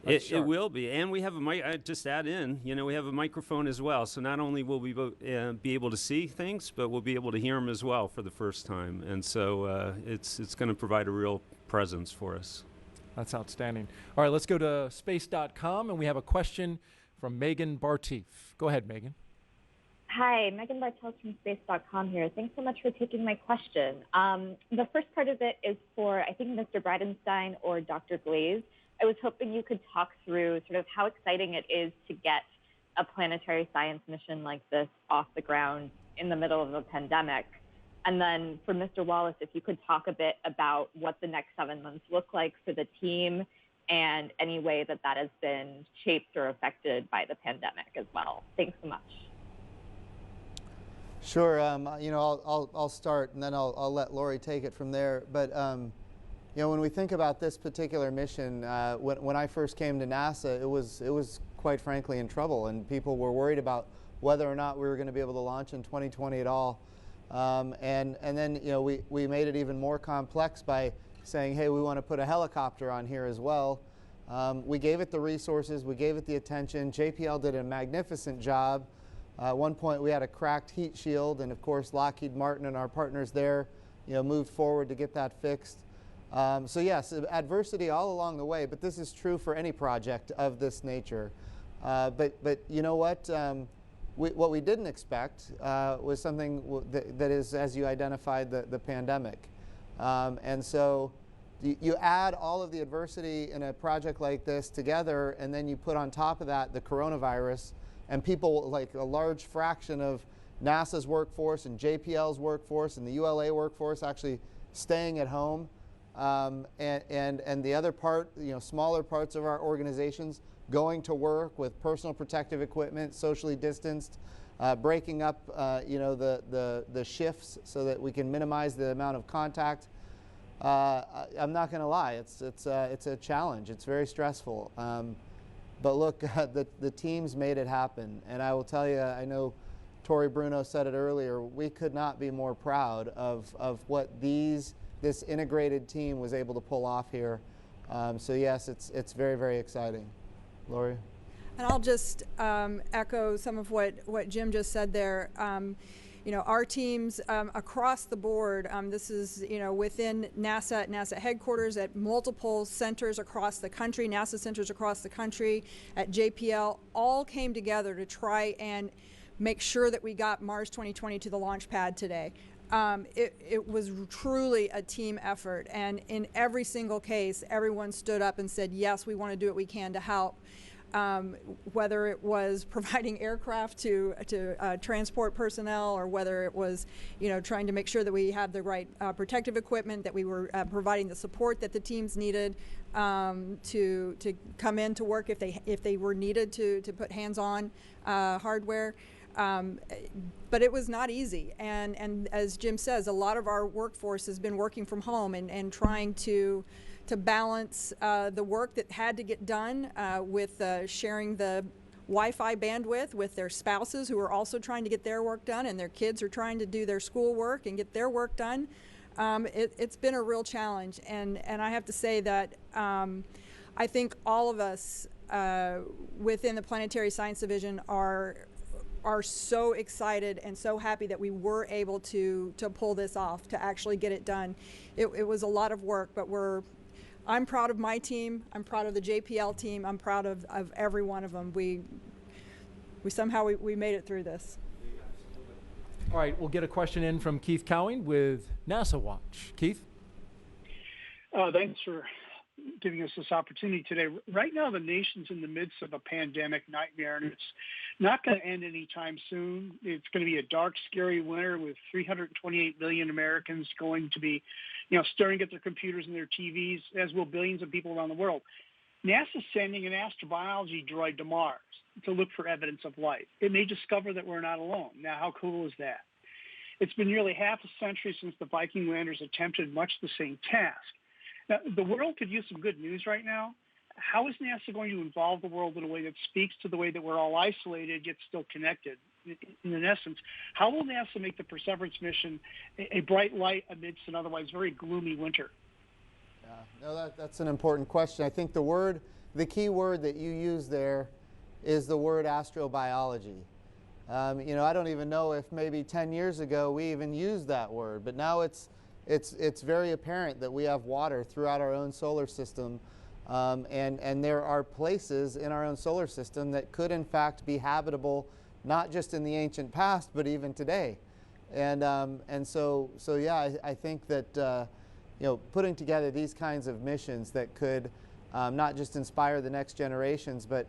It will be, and we have I just add in, we have a microphone as well. So not only will we be able to see things, but we'll be able to hear them as well for the first time. And so it's going to provide a real presence for us. That's outstanding. All right, let's go to space.com, and we have a question from Megan Barteef. Go ahead, Megan. Hi, Megan Bartels from Space.com here. Thanks so much for taking my question. The first part of it is for, I think, Mr. Bridenstine or Dr. Glaze. I was hoping you could talk through sort of how exciting it is to get a planetary science mission like this off the ground in the middle of a pandemic. And then for Mr. Wallace, if you could talk a bit about what the next 7 months look like for the team and any way that that has been shaped or affected by the pandemic as well. Thanks so much. Sure. I'll start, and then I'll let Lori take it from there. But when we think about this particular mission, when I first came to NASA, it was quite frankly in trouble, and people were worried about whether or not we were going to be able to launch in 2020 at all. And then we made it even more complex by saying, hey, we want to put a helicopter on here as well. We gave it the resources, we gave it the attention. JPL did a magnificent job. At one point we had a cracked heat shield, and of course Lockheed Martin and our partners there moved forward to get that fixed. So yes, adversity all along the way, but this is true for any project of this nature. But you know what? What we didn't expect was something that is, as you identified, the pandemic. And so you add all of the adversity in a project like this together, and then you put on top of that the coronavirus, and people, like a large fraction of NASA's workforce and JPL's workforce and the ULA workforce actually staying at home. And the other part, smaller parts of our organizations going to work with personal protective equipment, socially distanced, breaking up, the shifts so that we can minimize the amount of contact. I'm not going to lie, it's a challenge. It's very stressful. But look, the teams made it happen, and I will tell you, I know Tori Bruno said it earlier, we could not be more proud of what this integrated team was able to pull off here. So yes, it's very, very exciting. Lori? And I'll just echo some of what Jim just said there. Our teams across the board, this is, within NASA headquarters, at multiple centers across the country, NASA centers across the country, at JPL, all came together to try and make sure that we got Mars 2020 to the launch pad today. It was truly a team effort, and in every single case, everyone stood up and said, yes, we want to do what we can to help. Whether it was providing aircraft to transport personnel, or whether it was, trying to make sure that we have the right protective equipment, that we were providing the support that the teams needed to come in to work if they were needed to put hands-on hardware. But it was not easy, and as Jim says, a lot of our workforce has been working from home and trying to balance the work that had to get done with sharing the Wi-Fi bandwidth with their spouses, who are also trying to get their work done, and their kids are trying to do their schoolwork and get their work done. It's been a real challenge, and I have to say that I think all of us within the Planetary Science Division are so excited and so happy that we were able to pull this off, to actually get it done. It was a lot of work, but I'm proud of my team. I'm proud of the JPL team. I'm proud of every one of them. We somehow made it through this. All right, we'll get a question in from Keith Cowing with NASA Watch. Keith? Thanks for giving us this opportunity today. Right now, the nation's in the midst of a pandemic nightmare, and it's not going to end anytime soon. It's going to be a dark, scary winter with 328 million Americans going to be, staring at their computers and their TVs, as will billions of people around the world. NASA's sending an astrobiology droid to Mars to look for evidence of life. It may discover that we're not alone. Now, how cool is that? It's been nearly half a century since the Viking landers attempted much the same task. Now, the world could use some good news right now. How is NASA going to involve the world in a way that speaks to the way that we're all isolated yet still connected? In essence, how will NASA make the Perseverance mission a bright light amidst an otherwise very gloomy winter? No, that's an important question. I think the key word that you use there is the word astrobiology. I don't even know if maybe 10 years ago we even used that word, but now it's very apparent that we have water throughout our own solar system, and there are places in our own solar system that could in fact be habitable, not just in the ancient past, but even today. And so yeah, I think that putting together these kinds of missions that could not just inspire the next generations, but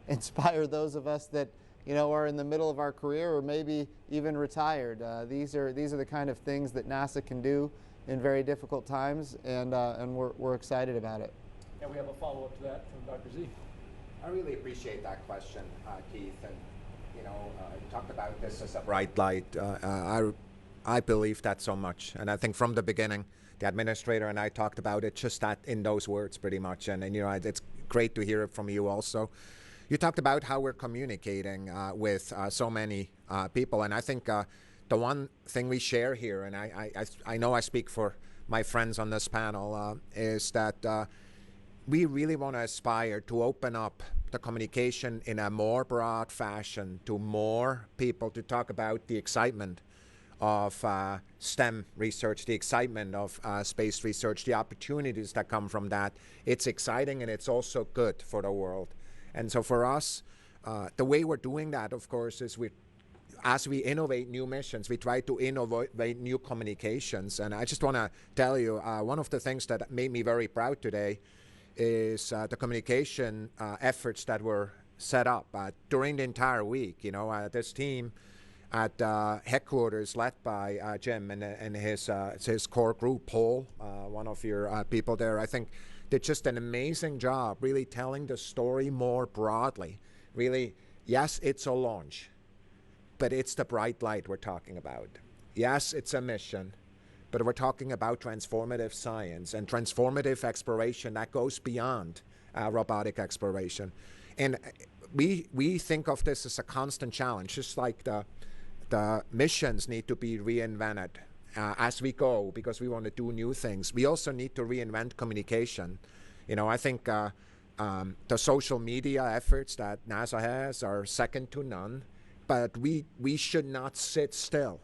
inspire those of us that are in the middle of our career or maybe even retired. These are the kind of things that NASA can do in very difficult times, and we're excited about it. And we have a follow-up to that from Dr. Z. I really appreciate that question, Keith. And you talked about this as a bright light. I believe that so much, and I think from the beginning, the administrator and I talked about it just that in those words, pretty much. And it's great to hear it from you also. You talked about how we're communicating with so many people, and I think the one thing we share here, and I know I speak for my friends on this panel, is that we really want to aspire to open up the communication in a more broad fashion to more people, to talk about the excitement of STEM research, the excitement of space research, the opportunities that come from that. It's exciting and it's also good for the world. And so for us, the way we're doing that, of course, is as we innovate new missions, we try to innovate new communications. And I just want to tell you, one of the things that made me very proud today is the communication efforts that were set up during the entire week. You know, this team at headquarters, led by Jim and his core group, Paul, one of your people there, I think did just an amazing job really telling the story more broadly. Really, yes, it's a launch, but it's the bright light we're talking about. Yes, it's a mission, but we're talking about transformative science and transformative exploration that goes beyond robotic exploration. And we think of this as a constant challenge, just like the missions need to be reinvented as we go, because we want to do new things. We also need to reinvent communication. You know, I think the social media efforts that NASA has are second to none, but we should not sit still.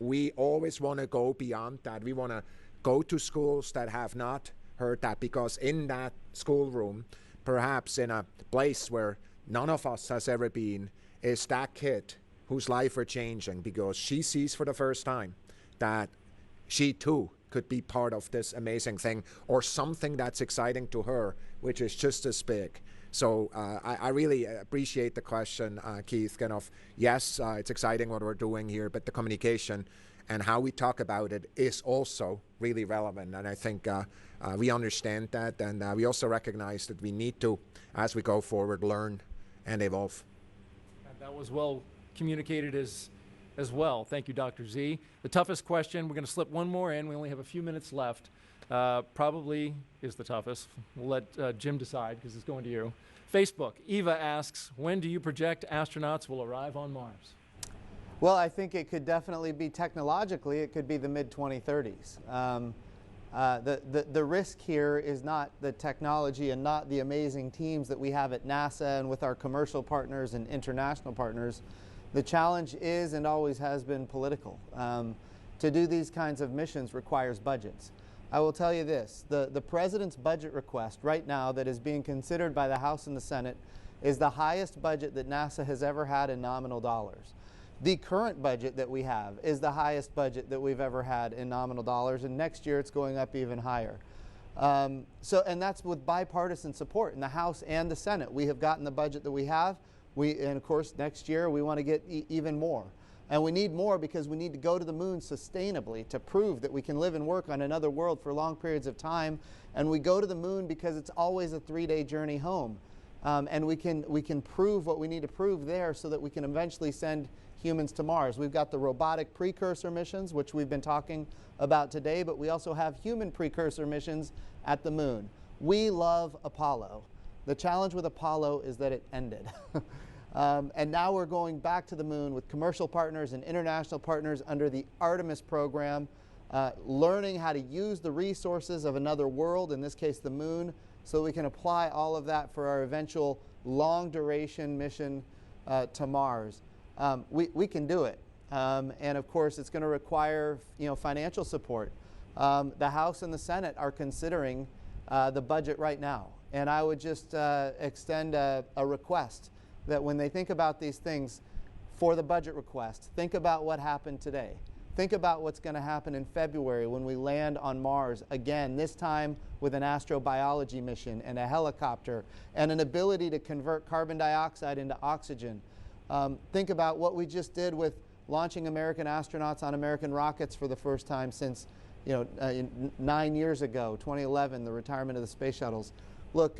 We always want to go beyond that. We want to go to schools that have not heard that, because in that schoolroom, perhaps in a place where none of us has ever been, is that kid whose life are changing because she sees for the first time that she too could be part of this amazing thing, or something that's exciting to her, which is just as big. So I really appreciate the question, Keith, kind of, yes, it's exciting what we're doing here, but the communication and how we talk about it is also really relevant. And I think we understand that, and we also recognize that we need to, as we go forward, learn and evolve. And that was well communicated as well. Thank you, Dr. Z. The toughest question, we're going to slip one more in. We only have a few minutes left. Probably is the toughest. We'll let Jim decide, because it's going to you. Facebook, Eva asks, when do you project astronauts will arrive on Mars? Well, I think it could definitely be technologically, it could be the mid-2030s. The risk here is not the technology and not the amazing teams that we have at NASA and with our commercial partners and international partners. The challenge is and always has been political. To do these kinds of missions requires budgets. I will tell you this, the President's budget request right now that is being considered by the House and the Senate is the highest budget that NASA has ever had in nominal dollars. The current budget that we have is the highest budget that we've ever had in nominal dollars, and next year it's going up even higher. And that's with bipartisan support in the House and the Senate. We have gotten the budget that we have. And of course, next year we want to get even more. And we need more because we need to go to the moon sustainably to prove that we can live and work on another world for long periods of time. And we go to the moon because it's always a 3-day journey home. And we can prove what we need to prove there so that we can eventually send humans to Mars. We've got the robotic precursor missions, which we've been talking about today, but we also have human precursor missions at the moon. We love Apollo. The challenge with Apollo is that it ended. And now we're going back to the moon with commercial partners and international partners under the Artemis program, learning how to use the resources of another world, in this case the moon, so we can apply all of that for our eventual long duration mission to Mars. We can do it. And of course it's going to require financial support. The House and the Senate are considering the budget right now. And I would just extend a request that when they think about these things for the budget request, think about what happened today. Think about what's going to happen in February when we land on Mars again, this time with an astrobiology mission and a helicopter and an ability to convert carbon dioxide into oxygen. Think about what we just did with launching American astronauts on American rockets for the first time since 9 years ago, 2011, the retirement of the space shuttles. Look,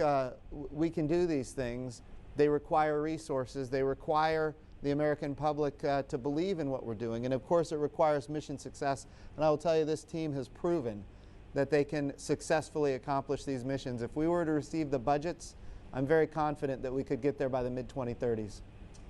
we can do these things. They require resources. They require the American public to believe in what we're doing. And of course, it requires mission success. And I will tell you, this team has proven that they can successfully accomplish these missions. If we were to receive the budgets, I'm very confident that we could get there by the mid-2030s.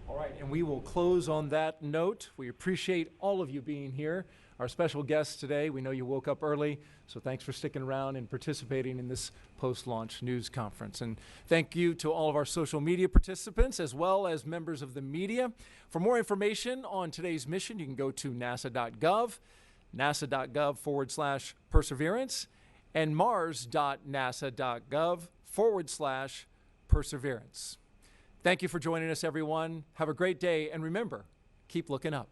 All right, and we will close on that note. We appreciate all of you being here. Our special guests today, we know you woke up early, so thanks for sticking around and participating in this post-launch news conference. And thank you to all of our social media participants as well as members of the media. For more information on today's mission, you can go to nasa.gov, nasa.gov/perseverance, and mars.nasa.gov/perseverance. Thank you for joining us, everyone. Have a great day, and remember, keep looking up.